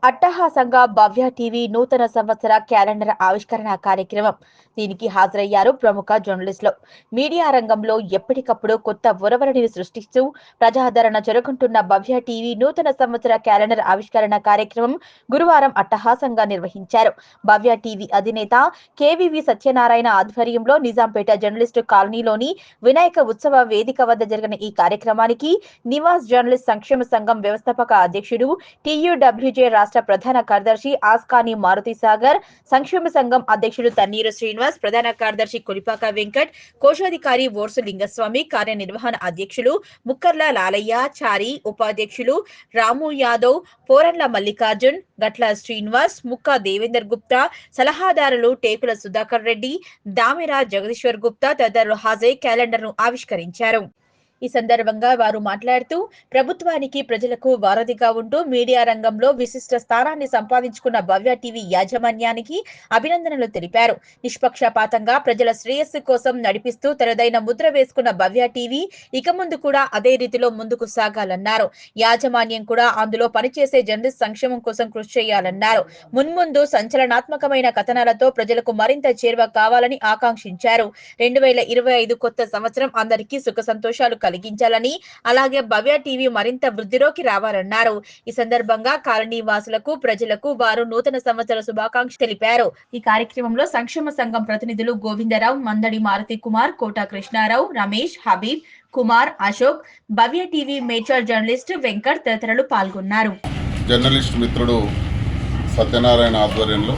అట్టహాసంగా భవ్య టీవీ నూతన సంవత్సర క్యాలెండర్ ఆవిష్కరణ కార్యక్రమం. దీనికి హాజరయ్యారు ప్రముఖ జర్నలిస్టులు. మీడియా రంగంలో ఎప్పటికప్పుడు కొత్త ఒరవడిని సృష్టిస్తూ ప్రజాదరణ చెరుకుంటున్న భవ్య టీవీ నూతన సంవత్సర క్యాలెండర్ ఆవిష్కరణ కార్యక్రమం గురువారం అట్టహాసంగా నిర్వహించారు. భవ్య టీవీ అధినేత కేవీవి సత్యనారాయణ ఆధ్వర్యంలో నిజాంపేట జర్నలిస్టు కాలనీలోని వినాయక ఉత్సవ వేదిక వద్ద జరిగిన ఈ కార్యక్రమానికి నివాస్ జర్నలిస్ట్ సంక్షేమ సంఘం వ్యవస్థాపక అధ్యక్షుడు టీయూడబ్ల్యూజే రాష్ట్ర ప్రధాన కార్యదర్శి ఆస్కాని మారుతి సాగర్, సంక్షేమ సంఘం అధ్యక్షుడు తన్నీరు శ్రీనివాస్, ప్రధాన కార్యదర్శి కొలిపాక వెంకట్, కోశాధికారి ఓర్సు లింగస్వామి, కార్యనిర్వహణ అధ్యక్షులు ముక్కర్ల లాలయ్య, చారి, ఉపాధ్యక్షులు రాము యాదవ్, పోరన్ల మల్లికార్జున్, గట్ల శ్రీనివాస్, ముక్క దేవేందర్ గుప్తా, సలహాదారులు టేకుల సుధాకర్ రెడ్డి, దామెరా జగదీశ్వర్ గుప్తా తదితరులు హాజరై క్యాలెండర్ ను ఆవిష్కరించారు. ఈ సందర్భంగా వారు మాట్లాడుతూ ప్రభుత్వానికి ప్రజలకు వారధిగా ఉంటూ మీడియా రంగంలో విశిష్ట స్థానాన్ని సంపాదించుకున్న భవ్య టీవీ యాజమాన్యానికి అభినందనలు తెలిపారు. నిష్పక్షపాతంగా ప్రజల శ్రేయస్సు కోసం నడిపిస్తూ తనదైన ముద్ర వేసుకున్న భవ్య టీవీ ఇక ముందు కూడా అదే రీతిలో ముందుకు సాగాలన్నారు. యాజమాన్యం కూడా అందులో పనిచేసే జర్నలిస్ట్ సంక్షేమం కోసం కృషి చేయాలన్నారు. మున్ముందు సంచలనాత్మకమైన కథనాలతో ప్రజలకు మరింత చేరువ కావాలని ఆకాంక్షించారు. 2025 కొత్త సంవత్సరం అందరికీ సుఖ సంతోషాలు కలిగించాలని, అలాగే భవ్య టీవీ మరింత వృద్ధిలోకి రావాలన్నారు. ఈ సందర్భంగా కాలనీ వాసులకు, ప్రజలకు వారు నూతన సంవత్సర శుభాకాంక్షలు తెలిపారు. ఈ కార్యక్రమంలో సంక్షేమ సంఘం ప్రతినిధులు గోవిందరావు, మందడి మారుతి కుమార్, కోట కృష్ణారావు, రమేష్, హబీబ్, కుమార్, అశోక్, భవ్య టీవీ మేజర్ జర్నలిస్ట్ వెంకట్ తదితరులు పాల్గొన్నారు. జర్నలిస్ట్ మిత్రుడు సత్యనారాయణ ఆధ్వర్యంలో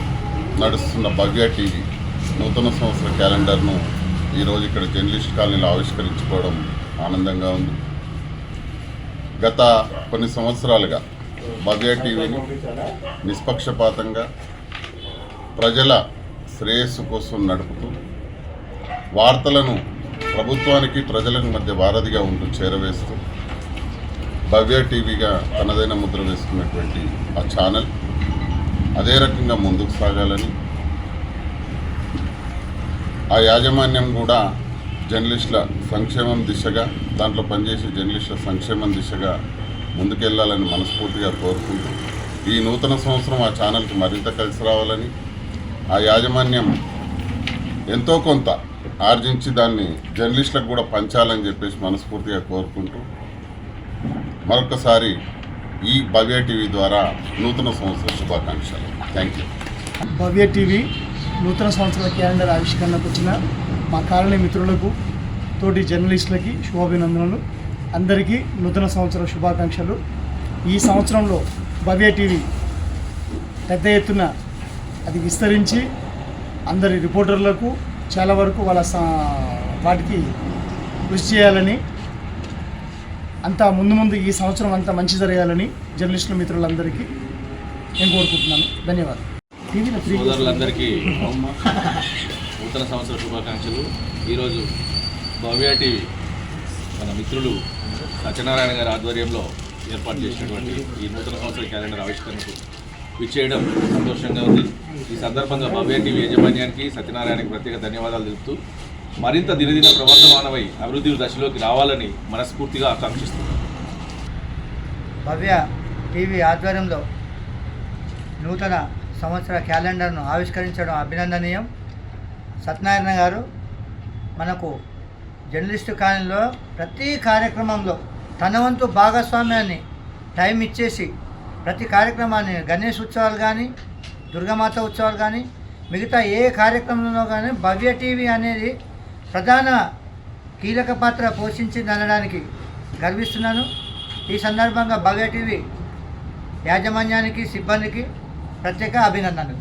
నడుస్తున్న భవ్య టీవీ నూతన సంవత్సర క్యాలెండర్ను ఈరోజు ఇక్కడ జర్నలిస్ట్ కాలనీలో ఆవిష్కరించుకోవడం ఆనందంగా ఉంది. గత కొన్ని సంవత్సరాలుగా భవ్య టీవీని నిష్పక్షపాతంగా ప్రజల శ్రేయస్సు కోసం నడుపుతూ వార్తలను ప్రభుత్వానికి ప్రజలకు మధ్య వారధిగా ఉంటూ చేరవేస్తూ భవ్య టీవీగా తనదైన ముద్ర వేసుకున్నటువంటి ఆ ఛానల్ అదే రకంగా ముందుకు సాగాలని, ఆ యాజమాన్యం కూడా జర్నలిస్టుల సంక్షేమం దిశగా, దాంట్లో పనిచేసే జర్నలిస్టుల సంక్షేమం దిశగా ముందుకెళ్లాలని మనస్ఫూర్తిగా కోరుకుంటూ ఈ నూతన సంవత్సరం ఆ ఛానల్కి మరింత కలిసి రావాలని, ఆ యాజమాన్యం ఎంతో కొంత ఆర్జించి దాన్ని జర్నలిస్టులకు కూడా పంచాలని చెప్పేసి మనస్ఫూర్తిగా కోరుకుంటూ మరొకసారి ఈ భవ్య టీవీ ద్వారా నూతన సంవత్సర శుభాకాంక్షలు. Thank you. భవ్య టీవీ నూతన సంవత్సర క్యాలెండర్ ఆవిష్కరణకు వచ్చిన మా కాలనీ మిత్రులకు, తోటి జర్నలిస్టులకి శుభాభినందనలు. అందరికీ నూతన సంవత్సర శుభాకాంక్షలు. ఈ సంవత్సరంలో భవ్య టీవీ పెద్ద ఎత్తున అది విస్తరించి అందరి రిపోర్టర్లకు చాలా వరకు వాళ్ళ వాటికి కృషి చేయాలని, అంతా ముందు ఈ సంవత్సరం అంతా మంచి జరగాలని జర్నలిస్టుల మిత్రులందరికీ నేను కోరుకుంటున్నాను. ధన్యవాదాలు. సోదరులందరికీ నూతన సంవత్సర శుభాకాంక్షలు. ఈరోజు భవ్య టీవీ మన మిత్రులు సత్యనారాయణ గారి ఆధ్వర్యంలో ఏర్పాటు చేసినటువంటి ఈ నూతన సంవత్సర క్యాలెండర్ ఆవిష్కరణకు విచ్చేయడం సంతోషంగా ఉంది. ఈ సందర్భంగా భవ్య టీవీ యాజమాన్యానికి, సత్యనారాయణకి ప్రత్యేక ధన్యవాదాలు తెలుపుతూ మరింత దినదిన ప్రవర్తమానమై అభివృద్ధి దశలోకి రావాలని మనస్ఫూర్తిగా ఆకాంక్షిస్తున్నాను. భవ్య టీవీ ఆధ్వర్యంలో నూతన సంవత్సర క్యాలెండర్ను ఆవిష్కరించడం అభినందనీయం. సత్యనారాయణ గారు మనకు జర్నలిస్టు కాలంలో ప్రతి కార్యక్రమంలో తన వంతు భాగస్వామ్యాన్ని టైం ఇచ్చేసి ప్రతి కార్యక్రమాన్ని, గణేష్ ఉత్సవాలు కానీ, దుర్గామాత ఉత్సవాలు కానీ, మిగతా ఏ కార్యక్రమంలో కానీ భవ్య టీవీ అనేది ప్రధాన కీలక పాత్ర పోషించిందనడానికి గర్విస్తున్నాను. ఈ సందర్భంగా భవ్య టీవీ యాజమాన్యానికి, సిబ్బందికి ప్రత్యేక అభినందనలు.